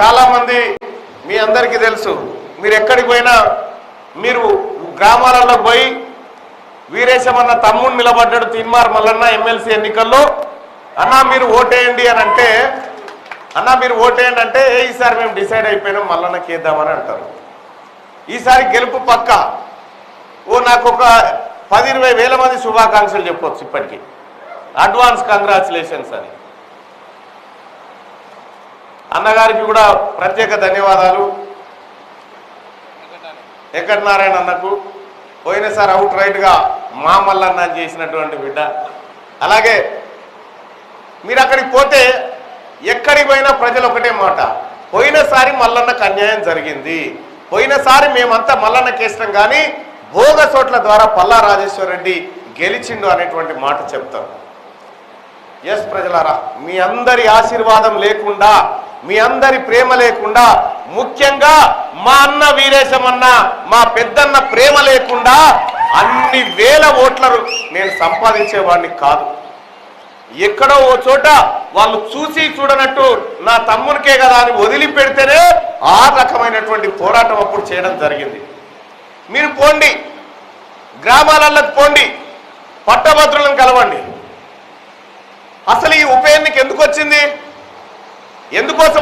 చాలా మంది మీ అందరికీ తెలుసు, మీరు ఎక్కడికి పోయినా మీరు గ్రామాలలో పోయి వీరేశమన్న తమ్ముడు నిలబడ్డాడు తీన్మార్ మల్లన్న ఎమ్మెల్సీ ఎన్నికల్లో, అన్నా మీరు ఓటేయండి అని అంటే, అన్నా మీరు ఓటేయండి అంటే ఈసారి మేము డిసైడ్ అయిపోయినాం మల్లన్నకి వేద్దామని అంటారు. ఈసారి గెలుపు పక్క. నాకు ఒక 10-20 వేల మంది శుభాకాంక్షలు చెప్పొచ్చు ఇప్పటికీ, అడ్వాన్స్ కంగ్రాచులేషన్స్ అని. అన్నగారికి కూడా ప్రత్యేక ధన్యవాదాలు. వెంకట నారాయణ అన్నకు పోయినసారి అవుట్ రైట్గా మా మల్లన్న చేసినటువంటి బిడ్డ. అలాగే మీరు అక్కడికి పోతే ఎక్కడికి పోయినా ప్రజలు ఒకటే మాట, పోయినసారి మల్లన్నకు అన్యాయం జరిగింది, పోయినసారి మేమంతా మల్లన్నకి వేసినాం కానీ భోగసోట్ల ద్వారా పల్లా రాజేశ్వర్ రెడ్డి గెలిచిండు అనేటువంటి మాట చెప్తారు. ఎస్ ప్రజలారా, మీ అందరి ఆశీర్వాదం లేకుండా, మీ అందరి ప్రేమ లేకుండా, ముఖ్యంగా మా అన్న వీరేశమన్న మా పెద్దన్న ప్రేమ లేకుండా అన్ని వేల ఓట్లను నేను సంపాదించేవాడిని కాదు. ఎక్కడో ఓ చోట వాళ్ళు చూసి చూడనట్టు నా తమ్మునికే కదా అని వదిలిపెడితేనే ఆ రకమైనటువంటి పోరాటం అప్పుడు చేయడం జరిగింది. మీరు పోండి, గ్రామాలకు పోండి, పట్టభద్రులను కలవండి. అసలు ఈ ఉప ఎన్నిక ఎందుకు వచ్చింది, ఎందుకోసం